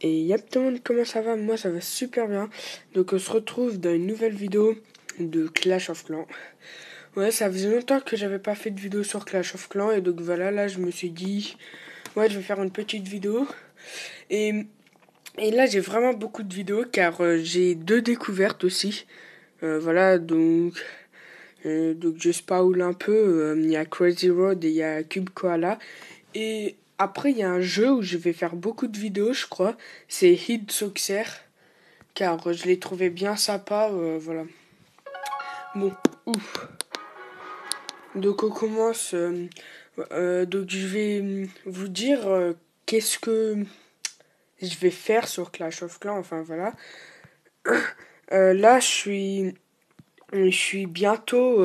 Et yep tout le monde, comment ça va? Moi ça va super bien. Donc on se retrouve dans une nouvelle vidéo de Clash of Clans. Ouais, ça faisait longtemps que j'avais pas fait de vidéo sur Clash of Clans. Et donc voilà, là je me suis dit, ouais, je vais faire une petite vidéo. Et, et là j'ai vraiment beaucoup de vidéos car j'ai deux découvertes aussi. Voilà, donc je spoil un peu. Il y a Crazy Road et il y a Cube Koala. Et après, il y a un jeu où je vais faire beaucoup de vidéos, je crois. C'est Hid Soccer, car je l'ai trouvé bien sympa. Voilà. Bon, ouf. Donc on commence. Donc je vais vous dire qu'est-ce que je vais faire sur Clash of Clans. Enfin voilà. Là, je suis bientôt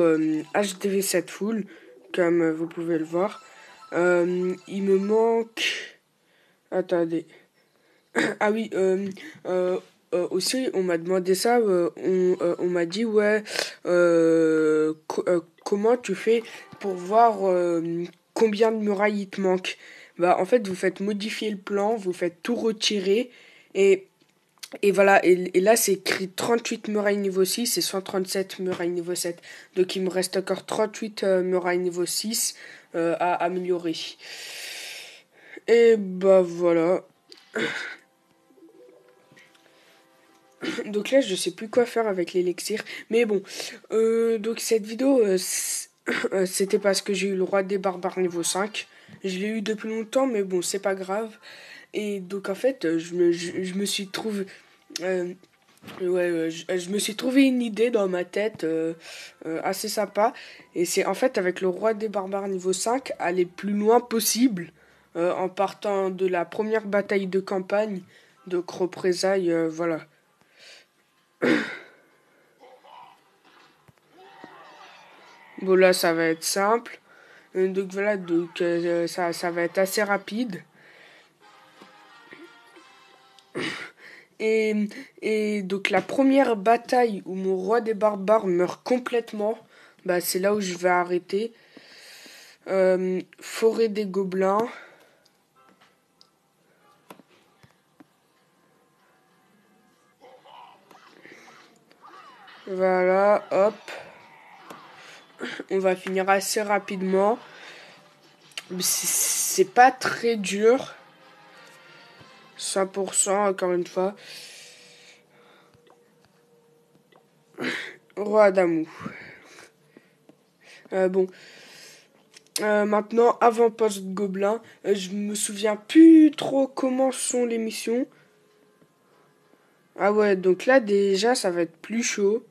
HDV7 full, comme vous pouvez le voir. Il me manque. Attendez. Ah oui, aussi, on m'a demandé ça, on m'a dit, ouais, comment tu fais pour voir combien de murailles il te manque? Bah, en fait, vous faites modifier le plan, vous faites tout retirer, et, et voilà, et là, c'est écrit 38 murailles niveau 6 et 137 murailles niveau 7. Donc, il me reste encore 38 murailles niveau 6 à améliorer. Et bah voilà. Donc là, je sais plus quoi faire avec l'élixir. Mais bon, donc cette vidéo, c'était parce que j'ai eu le roi des barbares niveau 5. Je l'ai eu depuis longtemps, mais bon, c'est pas grave. Et donc en fait, je me suis trouvé... je me suis trouvé une idée dans ma tête assez sympa. Et c'est en fait avec le roi des barbares niveau 5, aller le plus loin possible en partant de la première bataille de campagne de représailles. Voilà. Bon là ça va être simple. Donc voilà, donc ça va être assez rapide. Et, et donc la première bataille où mon roi des barbares meurt complètement, bah c'est là où je vais arrêter. Forêt des gobelins. Voilà, hop. On va finir assez rapidement. C'est pas très dur. 100% encore une fois. Roi d'Amou. Bon. Maintenant, avant-poste gobelin. Je me souviens plus trop comment sont les missions. Ah ouais, donc là déjà ça va être plus chaud.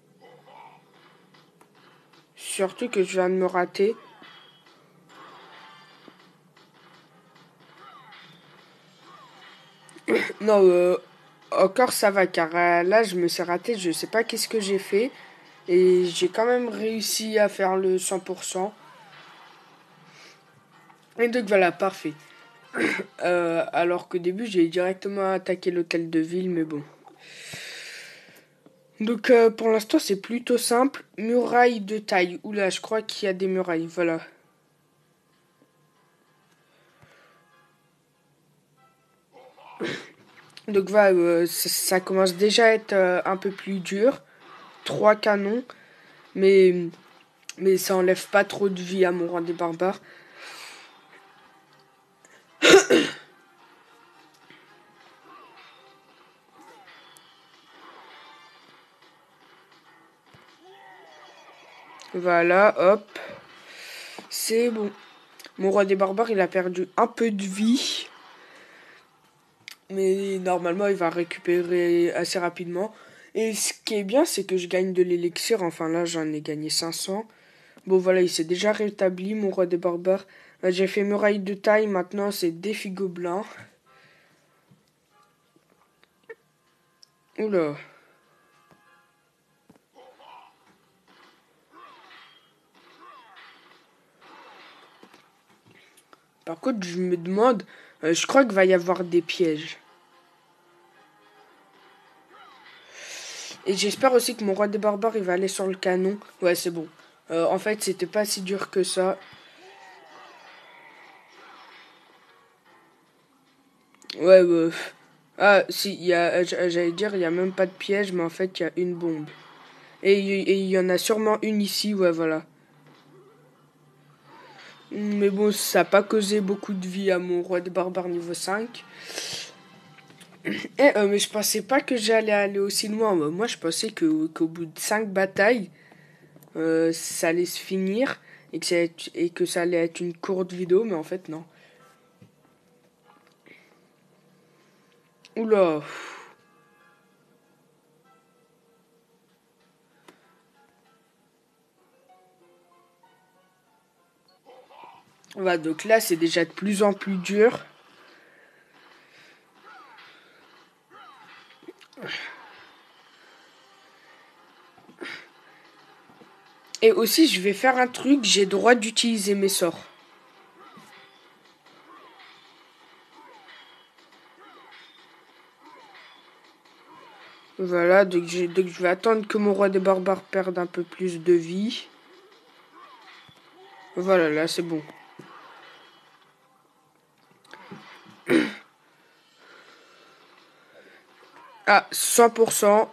Surtout que je viens de me rater. Non, encore ça va car là je me suis raté, je sais pas qu'est-ce que j'ai fait. Et j'ai quand même réussi à faire le 100%. Et donc voilà, parfait. Alors qu'au début j'ai directement attaqué l'hôtel de ville, mais bon. Donc pour l'instant c'est plutôt simple. Muraille de taille. Oula, je crois qu'il y a des murailles, voilà. Donc voilà, ça commence déjà à être un peu plus dur. 3 canons, mais, mais ça enlève pas trop de vie à mon roi des barbares. Voilà, hop. C'est bon. Mon roi des barbares, il a perdu un peu de vie. Mais normalement, il va récupérer assez rapidement. Et ce qui est bien, c'est que je gagne de l'élixir. Enfin, là, j'en ai gagné 500. Bon, voilà, il s'est déjà rétabli, mon roi des barbares. J'ai fait muraille de taille. Maintenant, c'est défi gobelin. Oula. Par contre, je me demande... je crois qu'il va y avoir des pièges. Et j'espère aussi que mon roi des barbares, il va aller sur le canon. Ouais, c'est bon. En fait, c'était pas si dur que ça. Ouais, Ah, si, j'allais dire, il y a même pas de piège, mais en fait, il y a une bombe. Et il y en a sûrement une ici, ouais, voilà. Mais bon, ça n'a pas causé beaucoup de vie à mon roi des barbares niveau 5. Mais je pensais pas que j'allais aller aussi loin. Moi, je pensais qu'au bout de 5 batailles, ça allait se finir et que ça allait être une courte vidéo, mais en fait, non. Oula. Voilà, donc là, c'est déjà de plus en plus dur. Et aussi, je vais faire un truc, j'ai droit d'utiliser mes sorts. Voilà, donc je vais attendre que mon roi des barbares perde un peu plus de vie. Voilà, là, c'est bon. Ah, 100%.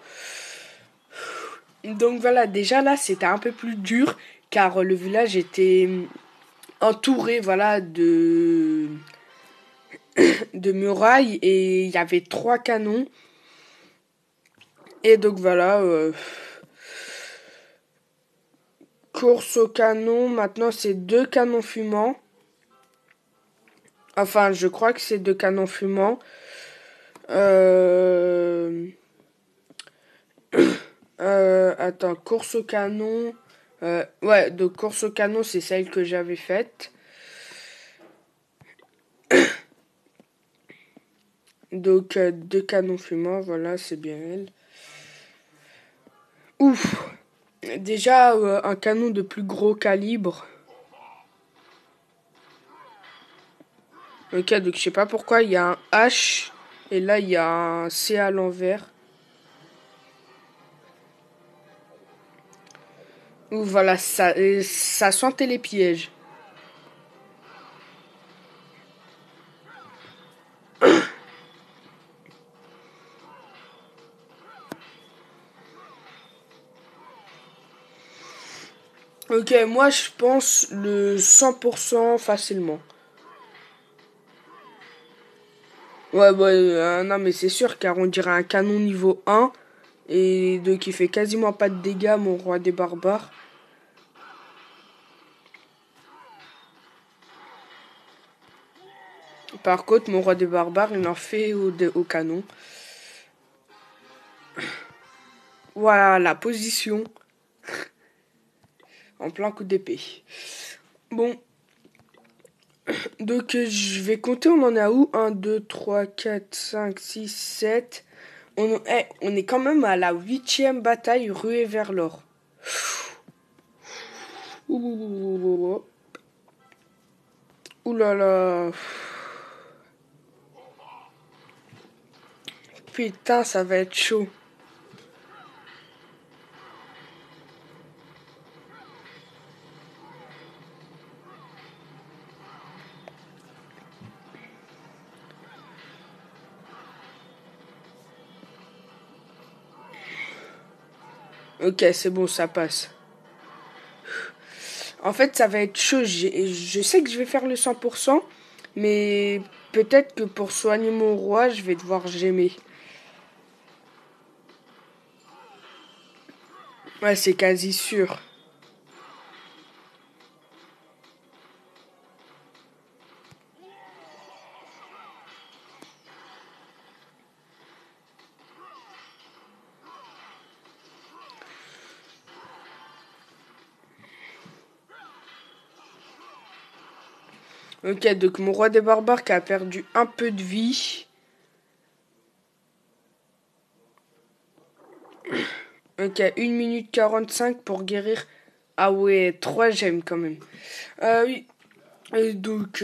Donc voilà, déjà là, c'était un peu plus dur, car le village était entouré, voilà, de murailles, et il y avait 3 canons. Et donc voilà, course au canon, maintenant c'est 2 canons fumants. Enfin, je crois que c'est 2 canons fumants. Euh... Attends, course au canon. Ouais, donc course au canon, c'est celle que j'avais faite. Donc, 2 canons fumants, voilà, c'est bien elle. Ouf! Déjà, un canon de plus gros calibre. Ok, donc je sais pas pourquoi, il y a un H et là il y a un C à l'envers. Ouh, voilà, ça sentait les pièges. Ok, moi je pense le 100% facilement. Ouais, ouais, non mais c'est sûr, car on dirait un canon niveau 1 et donc il fait quasiment pas de dégâts, mon roi des barbares. Par contre, mon roi des barbares, il en fait au canon. Voilà la position en plein coup d'épée. Bon, donc je vais compter, on en est à où? 1, 2, 3, 4, 5, 6, 7. On est quand même à la 8e bataille ruée vers l'or. Ouh là là. Putain, ça va être chaud. Ok, c'est bon, ça passe. En fait, ça va être chaud. Je sais que je vais faire le 100%, mais peut-être que pour soigner mon roi, je vais devoir gémer. Ouais, c'est quasi sûr. Ok, donc mon roi des barbares qui a perdu un peu de vie. Ok, 1 minute 45 pour guérir. Ah ouais, 3 gemmes quand même. Oui. Et donc,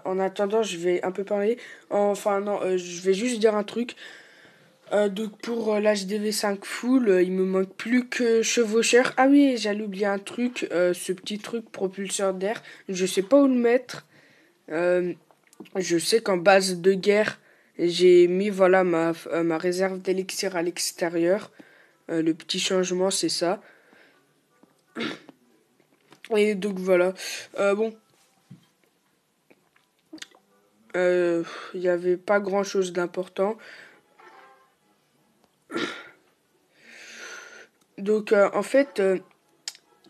en attendant, je vais un peu parler. Enfin, non, je vais juste dire un truc. Donc, pour l'HDV 5 full, il me manque plus que chevaucheur. Ah oui, j'allais oublier un truc. Ce petit truc propulseur d'air. Je sais pas où le mettre. Je sais qu'en base de guerre, J'ai mis voilà ma réserve d'élixir à l'extérieur. Le petit changement, c'est ça. Et donc voilà. Bon, il n'y avait pas grand-chose d'important. Donc en fait,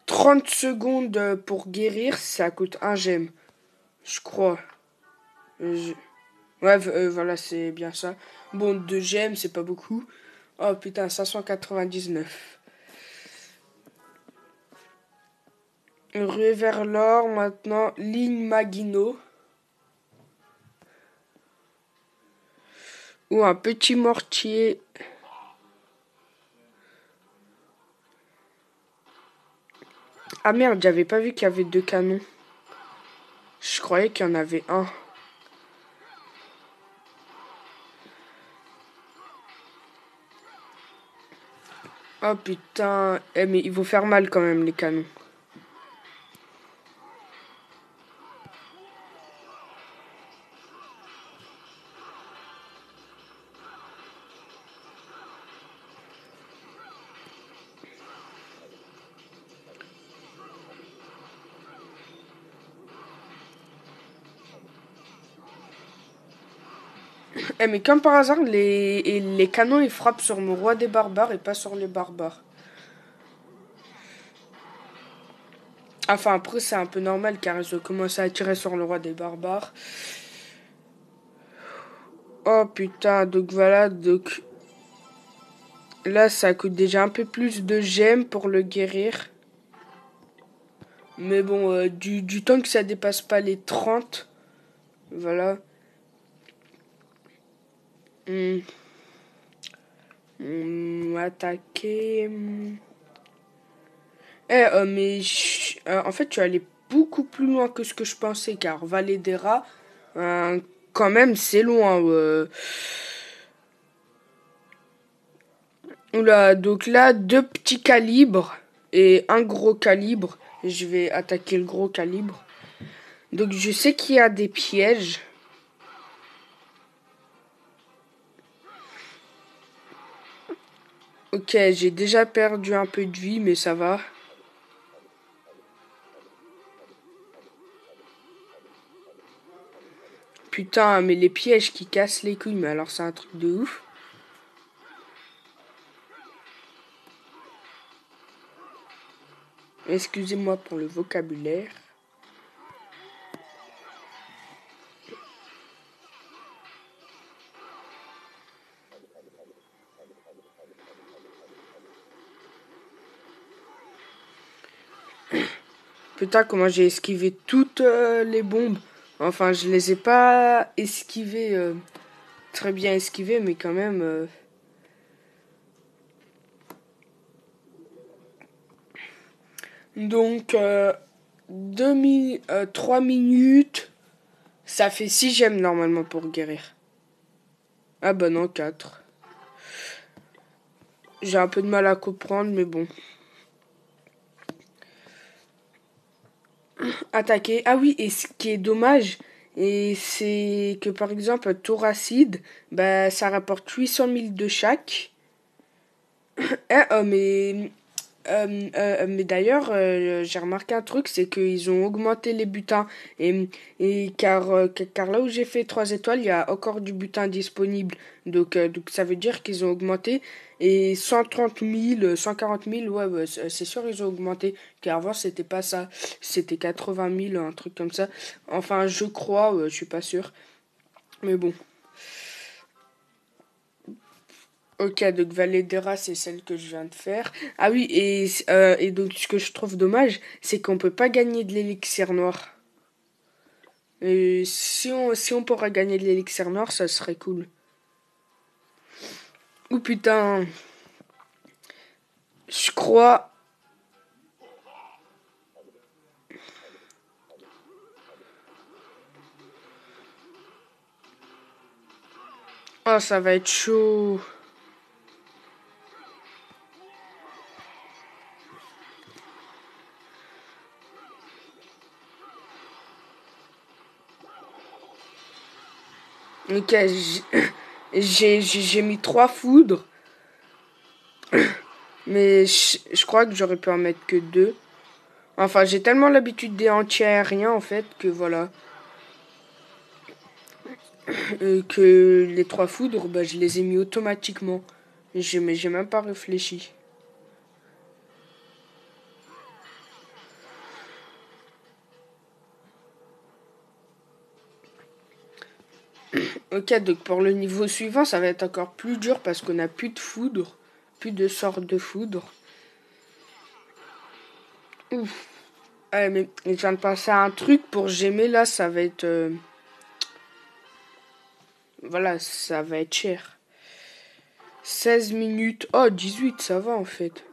30 secondes pour guérir, ça coûte un gemme. Je crois. Je- Ouais, voilà, c'est bien ça. Bon, 2 gemmes, c'est pas beaucoup. Oh putain, 599. Rue vers l'or, maintenant, ligne Maguino. Ou un petit mortier. Ah merde, j'avais pas vu qu'il y avait 2 canons. Je croyais qu'il y en avait un. Oh putain. Eh mais ils vont faire mal quand même les canons. Eh mais comme par hasard, les canons ils frappent sur mon roi des barbares et pas sur les barbares. Enfin après c'est un peu normal car ils ont commencé à tirer sur le roi des barbares. Oh putain, donc voilà, donc là ça coûte déjà un peu plus de gemmes pour le guérir. Mais bon, du temps que ça dépasse pas les 30, voilà. Hmm. Attaquer. Mais en fait, tu es allé beaucoup plus loin que ce que je pensais, car Valedera, quand même, c'est loin. Oula, donc là, 2 petits calibres et un gros calibre. Je vais attaquer le gros calibre. Donc je sais qu'il y a des pièges. Ok, j'ai déjà perdu un peu de vie, mais ça va. Putain, mais les pièges qui cassent les couilles, mais alors c'est un truc de ouf. Excusez-moi pour le vocabulaire. Putain, comment j'ai esquivé toutes les bombes. Enfin, je les ai pas esquivées, très bien esquivées, mais quand même. Donc, 3 minutes, ça fait 6 gemmes normalement pour guérir. Ah bah non, 4. J'ai un peu de mal à comprendre, mais bon. Attaquer. Ah oui, et ce qui est dommage, et c'est que par exemple, Thoracide, bah, ça rapporte 800 000 de chaque. Mais d'ailleurs, j'ai remarqué un truc, c'est qu'ils ont augmenté les butins. Car là où j'ai fait 3 étoiles, il y a encore du butin disponible. Donc ça veut dire qu'ils ont augmenté. Et 130 000, 140 000, ouais, c'est sûr, ils ont augmenté. Car avant, c'était pas ça. C'était 80 000, un truc comme ça. Enfin, je crois, je suis pas sûr. Mais bon. Ok, donc Valedera, c'est celle que je viens de faire. Ah oui, et donc ce que je trouve dommage, c'est qu'on peut pas gagner de l'élixir noir. Et si on pourrait gagner de l'élixir noir, ça serait cool. Ou putain, je crois... Oh, ça va être chaud. Ok, j'ai mis 3 foudres. Mais je crois que j'aurais pu en mettre que 2. Enfin, j'ai tellement l'habitude des anti-aériens, en fait, que voilà. Que les 3 foudres, bah, je les ai mis automatiquement. J'ai même pas réfléchi. Ok, donc pour le niveau suivant, ça va être encore plus dur parce qu'on n'a plus de foudre. Plus de sorte de foudre. Ouf. Mais je viens de penser à un truc pour gémer là, ça va être... voilà, ça va être cher. 16 minutes. Oh, 18, ça va en fait.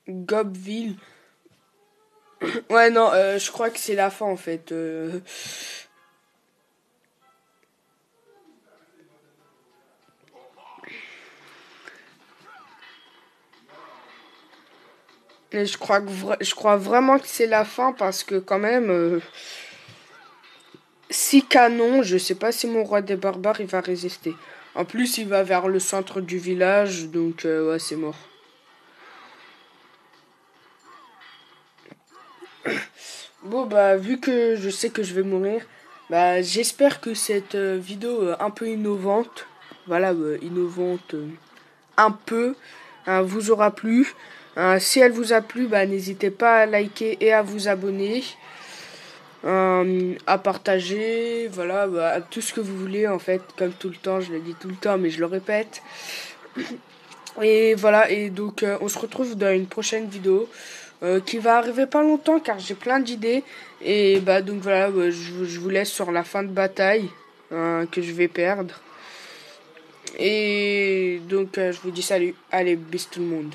Gobville. Ouais, non, je crois que c'est la fin en fait. Et je crois vraiment que c'est la fin parce que quand même... 6 canons, je sais pas si mon roi des barbares il va résister. En plus, il va vers le centre du village, donc ouais, c'est mort. Bon, bah, vu que je sais que je vais mourir, bah, j'espère que cette vidéo un peu innovante, voilà, innovante un peu, vous aura plu. Si elle vous a plu, bah, n'hésitez pas à liker et à vous abonner, à partager, voilà, bah, tout ce que vous voulez, en fait, comme tout le temps, je le dis tout le temps, mais je le répète. Et voilà, et donc on se retrouve dans une prochaine vidéo qui va arriver pas longtemps car j'ai plein d'idées. Et bah donc voilà, je vous laisse sur la fin de bataille que je vais perdre. Et donc je vous dis salut, allez, bis tout le monde.